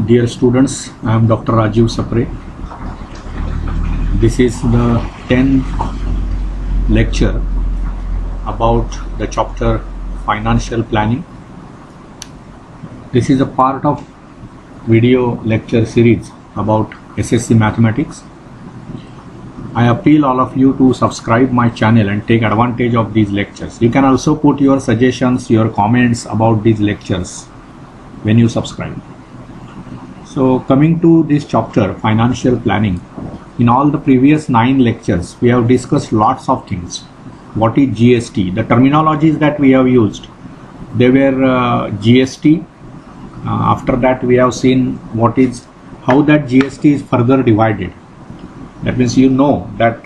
Dear students, I am Dr. Rajiv Sapre. This is the 10th lecture about the chapter Financial Planning. This is a part of video lecture series about SSC Mathematics. I appeal all of you to subscribe my channel and take advantage of these lectures. You can also put your suggestions, your comments about these lectures when you subscribe. So coming to this chapter, financial planning, in all the previous 9 lectures, we have discussed lots of things. What is GST? The terminologies that we have used, they were GST. After that, we have seen how that GST is further divided. That means you know that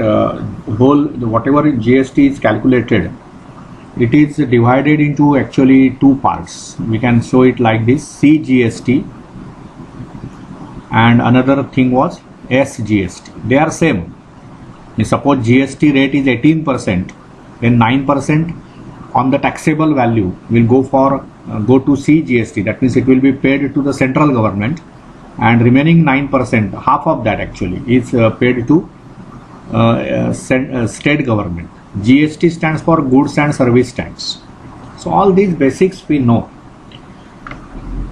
whatever GST is calculated, it is divided into actually 2 parts. We can show it like this: CGST. And another thing was SGST. They are same. Suppose GST rate is 18%, then 9% on the taxable value will go to CGST. That means it will be paid to the central government, and remaining 9%, half of that actually is paid to state government. GST stands for Goods and Service Tax. So all these basics we know.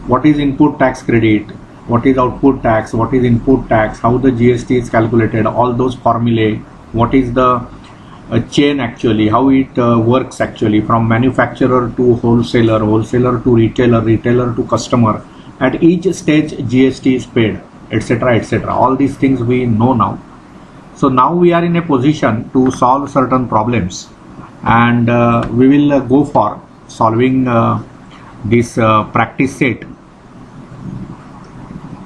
What is input tax credit? What is output tax, what is input tax, how the GST is calculated, all those formulae, what is the chain actually, how it works actually from manufacturer to wholesaler, wholesaler to retailer, retailer to customer. At each stage GST is paid, etc., etc. All these things we know now. So now we are in a position to solve certain problems, and we will go for solving this practice set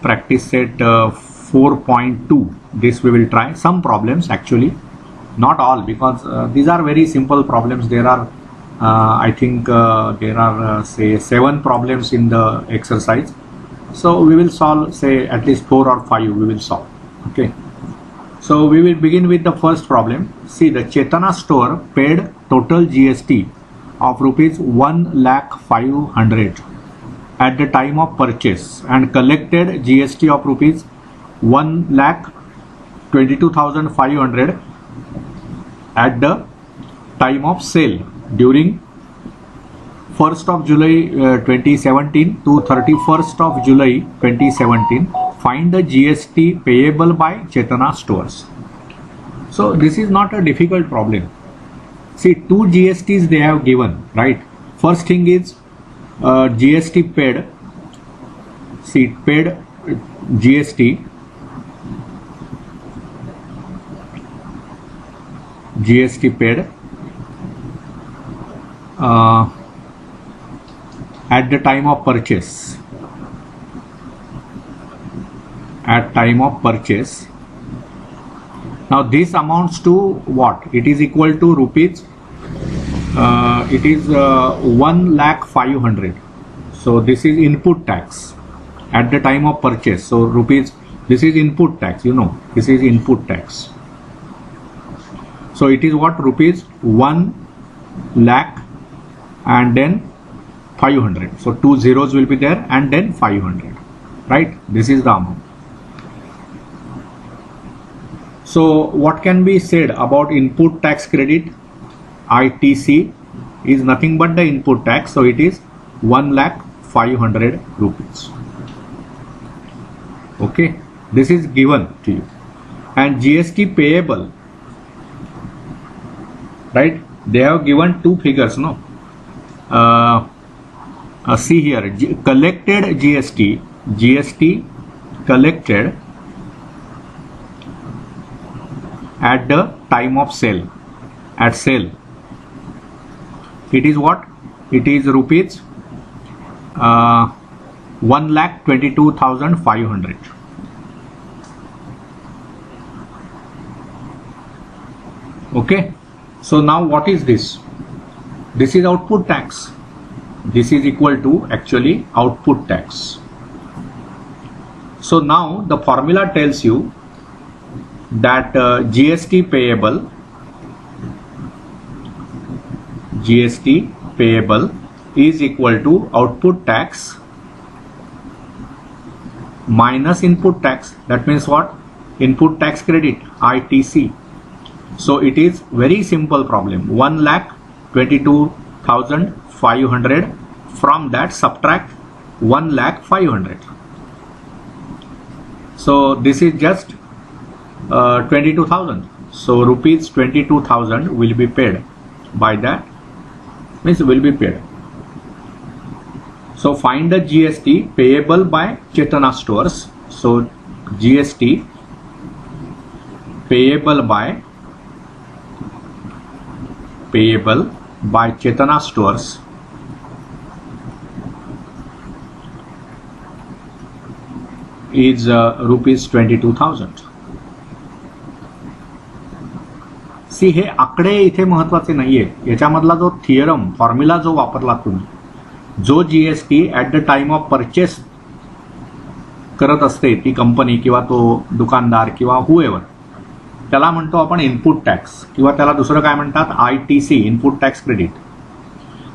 4.2. This we will try some problems, actually not all, because these are very simple problems. There are I think there are say 7 problems in the exercise, so we will solve say at least 4 or 5 we will solve. Okay, so we will begin with the first problem. See, the Chetana store paid total GST of rupees 1,05,000 at the time of purchase and collected GST of rupees 1,22,500 at the time of sale during 1st of July 2017 to 31st of July 2017. Find the GST payable by Chetana stores. So this is not a difficult problem. See, 2 GSTs they have given, right? First thing is GST paid. See, paid GST paid at the time of purchase. At time of purchase. Now this amounts to what? It is equal to rupees. It is 1,05,000. So this is input tax at the time of purchase. So rupees, this is input tax, you know, this is input tax. So it is what? Rupees 1 lakh and then 500. So 2 zeros will be there and then 500, right? This is the amount. So what can be said about input tax credit? ITC is nothing but the input tax, so it is 1,05,000 rupees. Okay, this is given to you. And GST payable, right? They have given 2 figures, no? See here, collected GST collected at the time of sale, at sale. It is what? It is rupees 1,22,500. Okay, so now what is this? This is output tax. This is equal to actually output tax. So now the formula tells you that GST payable is equal to output tax minus input tax. That means what? Input tax credit, ITC. So it is very simple problem. 1,22,500. From that subtract 1,05,500. So this is just 22,000. So rupees 22,000 will be paid by that. Means will be paid. So find the GST payable by Chetana Stores. So GST payable by Chetana Stores is rupees 22,000. सी हे आकडे इथे महत्वाचे नाहीये. याच्यामधला जो theorem formula जो वापरला तुम्ही, जो GST at the time of purchase करत असते ती कंपनी किंवा तो दुकानदार किंवा हुएवर, त्याला म्हणतो आपण इनपुट टॅक्स किंवा त्याला दुसरं काय म्हणतात ITC, इनपुट टॅक्स क्रेडिट.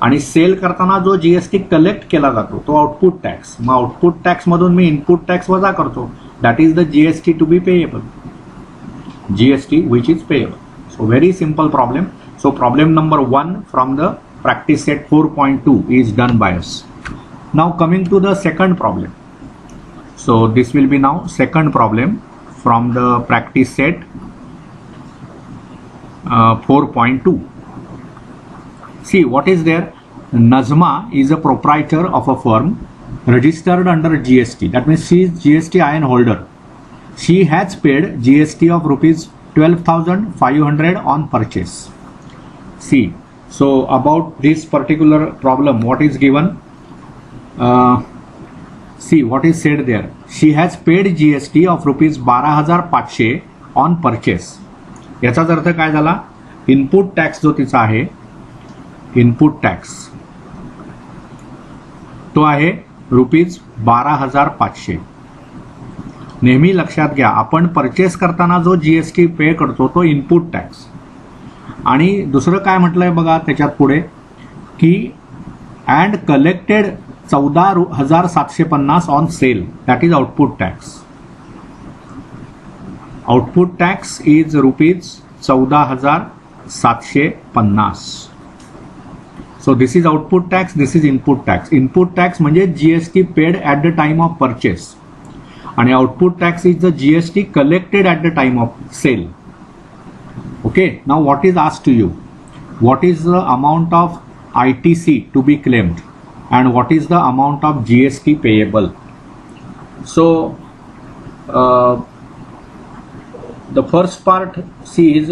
आणि सेल करताना जो जीएसटी कलेक्ट केला जातो तो आउटपुट टॅक्स. मग आउटपुट टॅक्स मधून मी इनपुट टॅक्स वजा करतो. That is the GST to be payable, GST which is payable. So very simple problem. So problem number 1 from the practice set 4.2 is done by us. Now coming to the second problem. So this will be now second problem from the practice set 4.2. See what is there. Nazma is a proprietor of a firm registered under GST. That means she is GST IN holder. She has paid GST of rupees 12,500 on purchase. See, so about this particular problem, what is given? See what is said there. She has paid GST of rupees 12,500 on purchase. याचाच अर्थ काय झाला? Input tax जो तिचा आहे, input tax तो आहे rupees 12,500. नेहमी लक्षात घ्या, आपण परचेस करताना जो जीएसटी पे करतो तो इनपुट टॅक्स. आणि दुसरं काय म्हटलंय बघा त्याच्यात पुढे की and collected 14,750 on sale, that is output tax. Output tax is rupees 14,750. So this is output tax, this is input tax. Input tax म्हणजे GST paid at the time of purchase आणि output tax is the GST collected at the time of sale. Okay, now what is asked to you, what is the amount of ITC to be claimed and what is the amount of GST payable. So the first part, see, is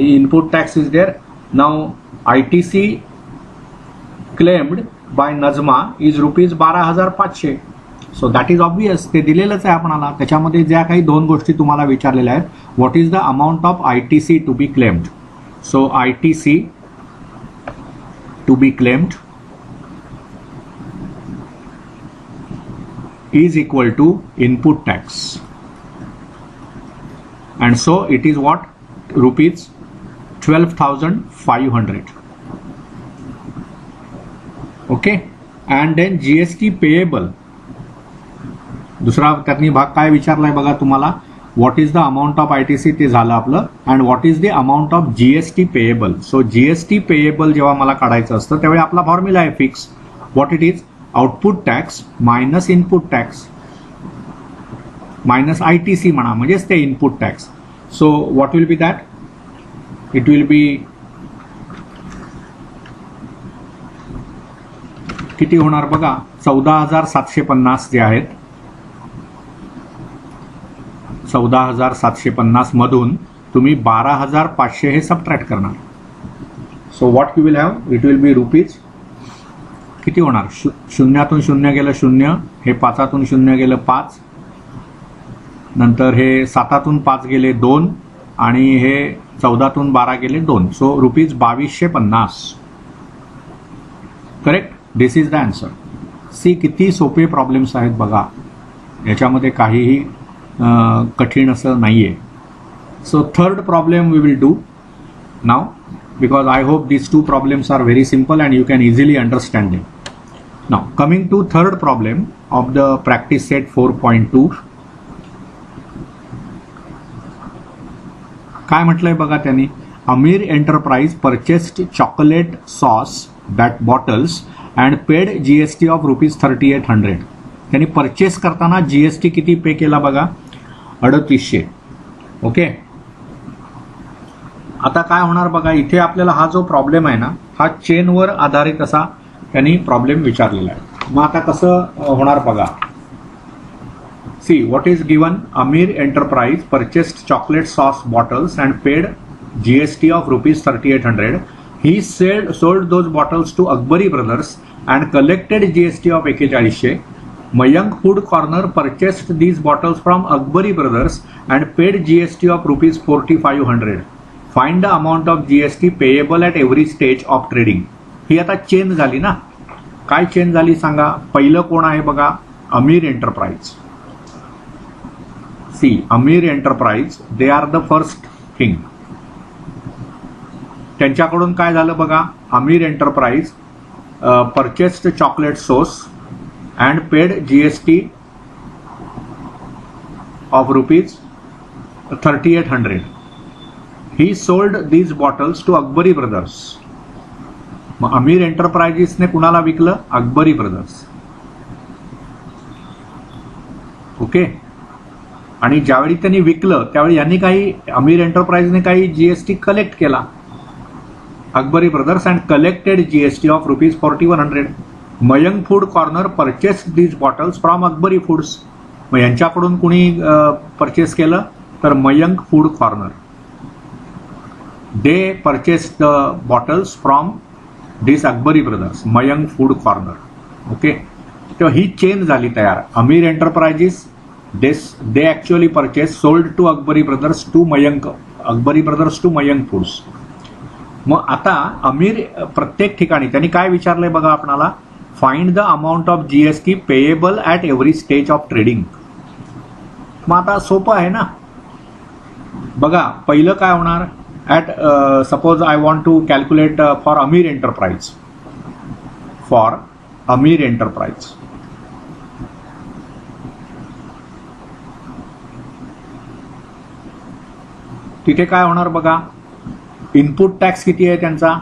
input tax is there. Now ITC claimed by Nazma is rupees 12,500. So that is obvious, ते दिलेलंच आहे आपणाला. त्याच्यामध्ये ज्या काही दोन गोष्टी तुम्हाला विचारलेल्या आहेत, what is the amount of ITC to be claimed. So ITC to be claimed is equal to input tax, and so it is what, rupees 12,500. okay, and then GST payable, दुसरा त्यातनी भाग काय विचारलाय बघा तुम्हाला, what is the amount of ITC ते झालं आपलं, and what is the amount of GST payable. So GST payable जेव्हा मला काढायचं असतं त्यावेळी आपला फॉर्म्युला आहे fix. What it is, output tax minus input tax minus ITC म्हणा, म्हणजेच ते input tax. So what will be that, it will be किती होणार बघा, 14,750 जे आहेत, 14,750 मधून तुम्ही 12,500 हे सबट्रॅक्ट करणार. So what you will have, it will be rupees किती होणार, शून्यातून शून्य गेलं शून्य, हे 5तून शून्य गेलं 5, नंतर हे 7तून 5 गेले 2, आणि हे 14तून 12 गेले 2. So rupees 2,250. Correct, this is the answer. See किती सोपे प्रॉब्लेम्स आहेत बघा, याच्यामध्ये काहीही कठीण असं नाहीये. So third problem we will do now, because I hope these two problems are very simple and you can easily understand them. Now coming to third problem of the practice set 4.2. काय म्हटलंय बघा त्यांनी, अमीर enterprise purchased chocolate sauce bottles and paid GST of ₹3800. त्यांनी purchase करताना GST किती पे केला बघा, 3800. ओके, आता काय होणार बघा, इथे आपल्याला हा जो प्रॉब्लेम आहे ना, हा चेनवर आधारित असा त्यांनी प्रॉब्लेम विचारलेला आहे. मग आता कसं होणार बघा. See what is given, Amir enterprise purchased chocolate sauce bottles and paid GST of ₹3800. He sold those bottles to Akbari brothers and collected GST of 4100. Mayank food corner purchased these bottles from Akbari brothers and paid GST of ₹4500. Find the amount of GST payable at every stage of trading. ही आता chain झाली ना. काय chain झाली सांगा. पहिलं कोण आहे बघा, Amir enterprise. See Amir enterprise, they are the first thing. त्यांच्याकडून काय झालं बघा, Amir enterprise purchased chocolate sauce and paid GST of ₹3800. He sold these bottles to Akbari brothers. मग अमीर एंटरप्राइजेसने कुणाला विकलं, अकबरी ब्रदर्स. ओके, आणि ज्यावेळी त्यांनी विकलं त्यावेळी यांनी काही, अमीर एंटरप्राइजने काही GST कलेक्ट केला. Akbari brothers and collected GST of ₹4100. Mayank food corner purchased these bottles from Akbari foods. मग यांच्याकडून कुणी परचेस केलं, तर Mayank food corner. They purchased the bottles from this Akbari brothers, Mayank food corner. Okay, तेव्हा ही चेन झाली तयार. Amir enterprises they actually purchase sold to Akbari brothers to Mayank, Akbari brothers to Mayank foods. मग आता अमीर प्रत्येक ठिकाणी त्यांनी काय विचारलंय बघा आपणाला, find the amount of GST payable at every stage of trading. मग आता सोपं आहे ना. बघा पहिलं काय होणार, at suppose I want to calculate for Amir enterprise. For Amir enterprise तिथे काय होणार बघा, इनपुट टॅक्स किती आहे त्यांचा.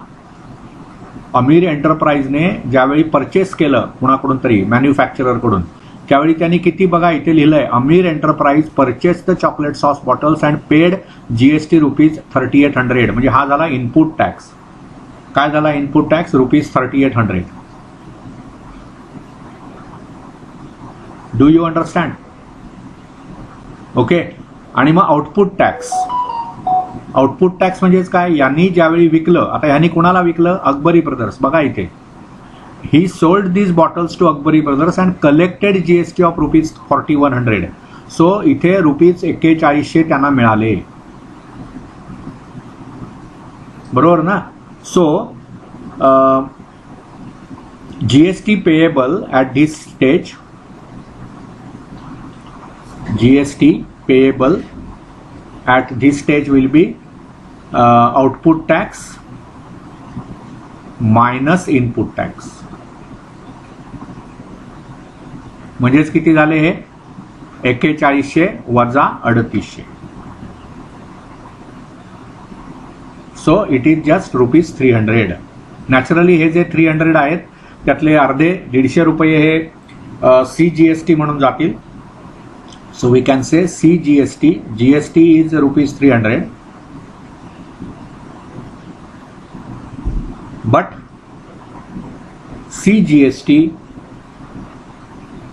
अमीर एंटरप्राइजने ज्यावेळी परचेस केलं कुणाकडून तरी, मॅन्युफॅक्चररकडून, त्यावेळी त्यांनी किती बघा इथे लिहिलंय, अमीर enterprise purchase the chocolate sauce bottles and paid GST ₹3800. म्हणजे हा झाला इनपुट टॅक्स. काय झाला input tax, ₹3800. Do you understand. Okay, आणि मग आउटपुट टॅक्स. आउटपुट टॅक्स म्हणजेच काय, यांनी ज्यावेळी विकलं, आता यांनी कुणाला विकलं, अकबरी ब्रदर्स. बघा इथे, he sold these bottles to Akbari brothers and collected GST of ₹4100. So इथे ₹4100 त्यांना मिळाले, बरोबर ना. So GST payable at this stage, GST payable at this stage will be output tax minus input tax. म्हणजेच किती झाले हे, 4100 वजा 3800. So it is just ₹300. Naturally हे जे 300 आहेत त्यातले अर्धे ₹150 हे CGST म्हणून जातील. So we can say CGST, GST is ₹300, but CGST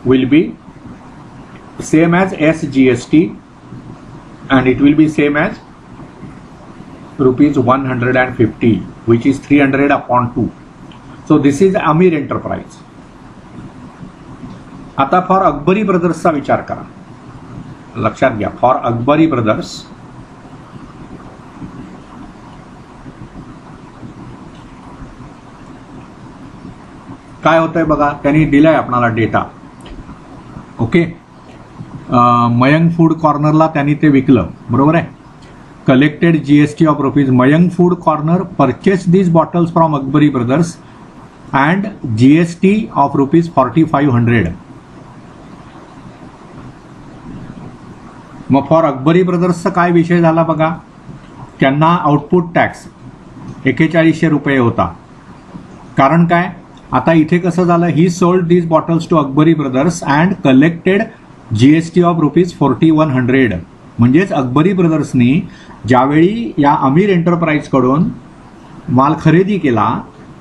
will be same as SGST and it will be same as ₹150, which is 300 upon 2. So this is Amir Enterprise. आता for Akbari ब्रदर्सचा विचार करा. लक्षात घ्या, फॉर अकबरी ब्रदर्स काय होतंय बघा, त्यांनी दिलाय आपणाला डेटा. ओके, मयंक फूड कॉर्नरला त्यांनी ते विकलं, बरोबर आहे. Collected GST of ₹, Mayank food corner purchase these bottles from Akbari brothers and GST of ₹4500. मग फॉर अकबरी ब्रदर्सचा काय विषय झाला बघा, त्यांना आउटपुट टॅक्स 4100 रुपये होता. कारण काय, आता इथे कसं झालं, he sold these bottles to Akbari brothers and collected GST of ₹4100. म्हणजेच अकबरी ब्रदर्सनी ज्यावेळी या अमीर एंटरप्राइजकडून माल खरेदी केला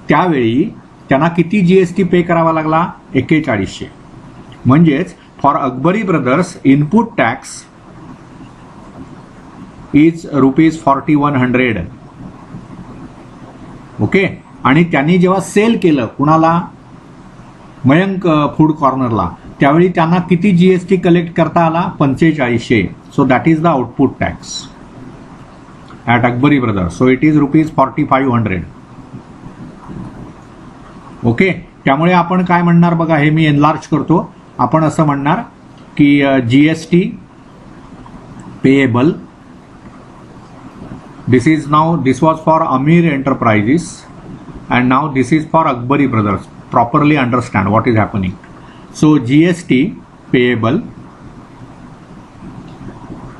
त्यावेळी त्यांना किती GST पे करावा लागला, 4100. म्हणजेच for Akbari brothers input tax is ₹4100. Okay. आणि त्यांनी जेव्हा सेल केलं कुणाला, मयंक फूड कॉर्नरला, त्यावेळी त्यांना किती GST कलेक्ट करता आला, 4500. So that is the output tax at Akbari brothers. So it is ₹4500. Okay. त्यामुळे आपण काय म्हणणार बघा, हे मी एनलार्ज करतो. आपण असं म्हणणार की GST payable, this was for Amir Enterprises and now this is for Akbari Brothers. Properly understand what is happening. So GST payable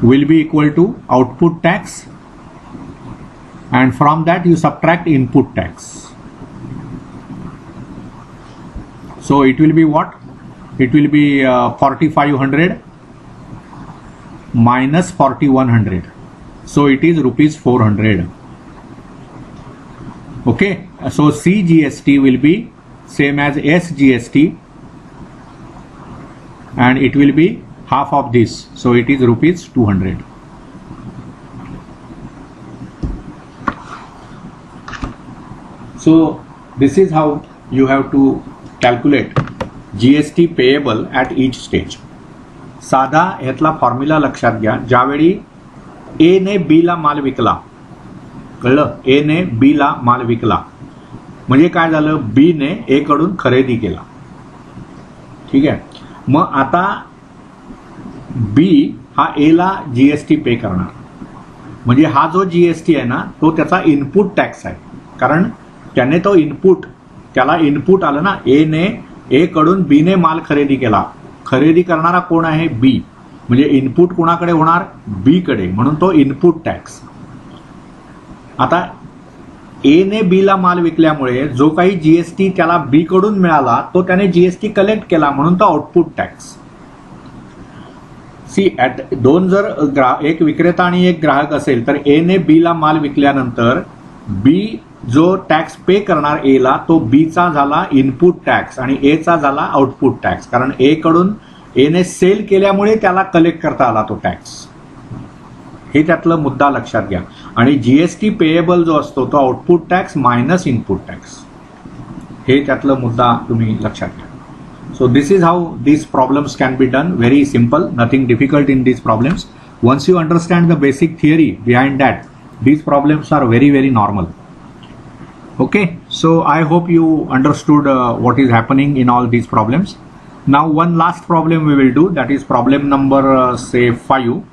will be equal to output tax, and from that you subtract input tax. So it will be what? It will be 4500 minus 4100. So it is ₹400. Okay. So CGST will be same as SGST and it will be half of this. So it is ₹200. So this is how you have to calculate GST payable at each stage. साधा ह्यातला formula लक्षात घ्या. ज्यावेळी ए ने B ला माल विकला, कळलं, ए ने B ला माल विकला म्हणजे काय झालं, बी ने ए कडून खरेदी केला. ठीक आहे. मग आता बी हा ए ला GST पे करणार. म्हणजे हा जो GST आहे ना तो त्याचा इनपुट टॅक्स आहे. कारण त्याने तो इनपुट, त्याला इनपुट आलं ना, ए ने ए कडून बी ने माल खरेदी केला. खरेदी करणारा कोण आहे, बी. म्हणजे इनपुट कोणाकडे होणार, बी कडे, म्हणून तो इनपुट टॅक्स. आता ए ने बी ला माल विकल्यामुळे जो काही GST त्याला बी कडून मिळाला तो त्याने GST कलेक्ट केला, म्हणून तो आउटपुट टॅक्स. सी ॲट दोन, जर एक विक्रेता आणि एक ग्राहक असेल तर ए ने बी ला माल विकल्यानंतर बी जो टॅक्स पे करणार ए ला तो बी चा झाला इनपुट टॅक्स आणि ए चा झाला आउटपुट टॅक्स. कारण ए कडून ए ने सेल केल्यामुळे त्याला कलेक्ट करता आला तो टॅक्स. हे त्यातलं मुद्दा लक्षात घ्या. आणि GST पेएबल जो असतो तो output tax minus input tax. हे त्यातलं मुद्दा तुम्ही लक्षात घ्या. So this is how these problems can be done. Very simple, nothing difficult in these problems. Once you understand the basic theory behind that, these problems are very, very normal. Okay, so I hope you understood what is happening in all these problems. Now one last problem we will do, that is problem number say 5.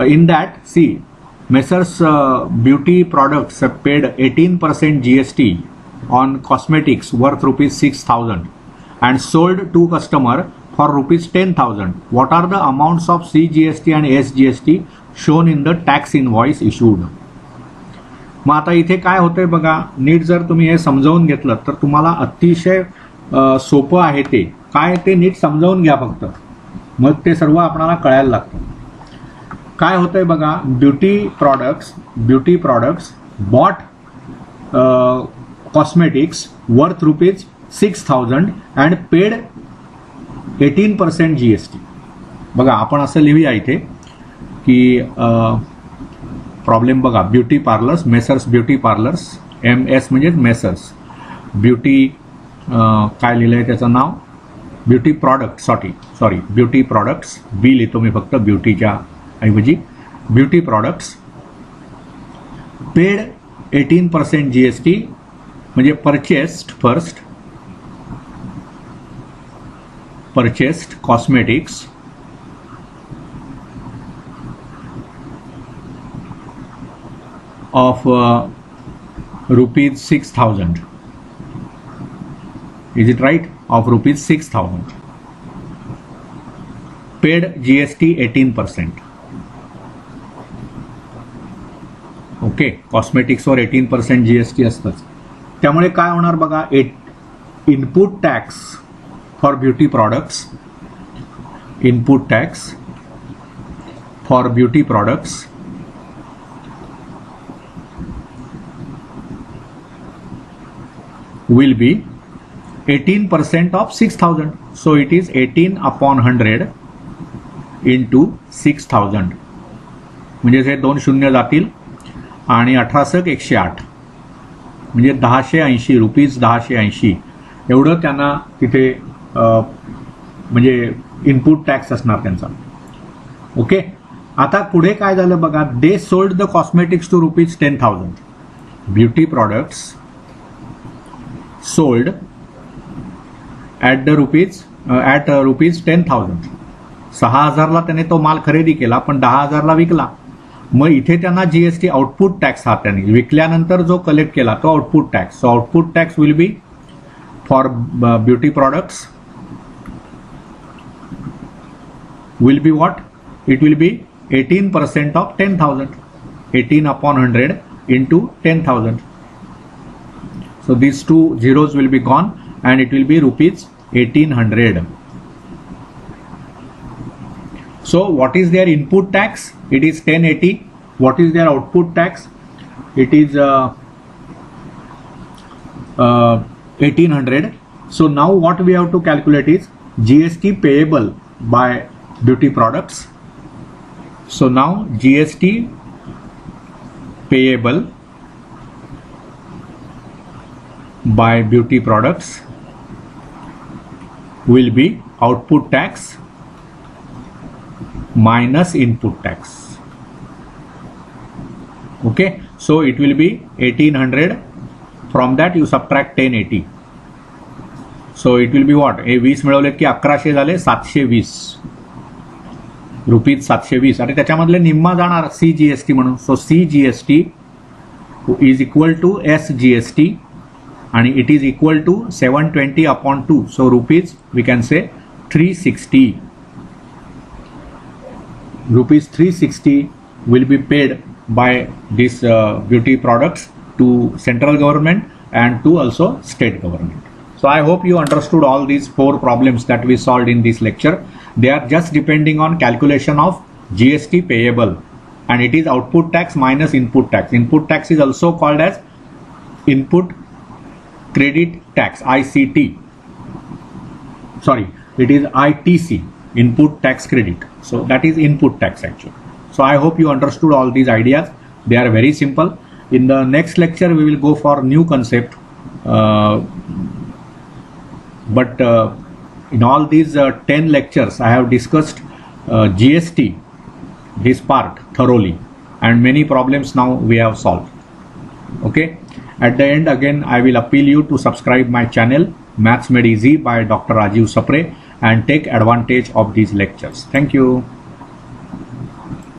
In that, see, Messrs Beauty Products have paid 18% GST on cosmetics worth ₹6,000 and sold to customer for ₹10,000. What are the amounts of CGST and SGST shown in the tax invoice issued? मग आता इथे काय होतंय बघा, NEET जर तुम्ही हे समजावून घेतलं तर तुम्हाला अतिशय सोपं आहे. ते काय ते नीट समजावून घ्या फक्त, मग ते सर्व आपल्याला कळायला लागतं. काय होतंय बघा, beauty products bought cosmetics worth ₹6,000 and paid 18% GST. बघा आपण असं लिहूया इथे की प्रॉब्लेम बघा, beauty parlours, messrs beauty parlours, MS म्हणजे मेसर्स, ब्युटी काय लिहिलं आहे त्याचं नाव, beauty product, sorry beauty products, B लिहितो मी फक्त ब्युटीच्या ऐवजी, ब्युटी प्रोडक्ट्स पेड 18% GST म्हणजे purchased cosmetics of ₹6,000. Is it right? Of ₹6,000. Paid GST 18%. Okay, कॉस्मेटिक्सवर 18% GST असतंच. त्यामुळे काय होणार बघा, input tax for beauty products, input tax for beauty products will be 18% of 6,000. So it is 18 upon 100 into 6,000. म्हणजे हे 2 शून्य जातील आणि 18 108 म्हणजे 1080 रुपीज, 1080 एवढं त्यांना तिथे म्हणजे इनपुट टॅक्स असणार त्यांचा. ओके, आता पुढे काय झालं बघा, they sold the cosmetics to rupees 10,000. Beauty products sold at rupees 10,000. 6,000ला त्याने तो माल खरेदी केला पण 10,000ला विकला. मग इथे त्यांना जीएसटी आउटपुट टॅक्स हा त्यांनी विकल्यानंतर जो कलेक्ट केला तो output tax. So output tax will be for beauty products will be what? It will be 18% of 10,000. 18 upon 100 into 10,000. So these two zeros will be gone and it will be rupees 1800. So what is their input tax? It is 1080. What is their output tax? It is 1800. So now what we have to calculate is GST payable by beauty products. So now GST payable by beauty products will be output tax minus input tax. Okay, so it will be 1800. From that you subtract 1080. So it will be what? 20 मिळवले की 1100 झाले, 720 rupees 720 आणि त्याच्यामधले निम्मा जाणार CGST म्हणून. सो CGST is equal to SGST and it is equal to 720 upon 2. So rupees we can say 360. Rupees 360 will be paid by these beauty products to central government and to also state government. So I hope you understood all these 4 problems that we solved in this lecture. They are just depending on calculation of GST payable and it is output tax minus input tax. Input tax is also called as input credit tax, ICT. Sorry, it is ITC, input tax credit. So that is input tax actually. So I hope you understood all these ideas. They are very simple. In the next lecture we will go for new concept. But in all these 10 lectures I have discussed GST, this part thoroughly, and many problems now we have solved. Okay, at the end again I will appeal you to subscribe my channel Maths Made Easy by Dr. Rajiv Sapre and take advantage of these lectures. Thank you.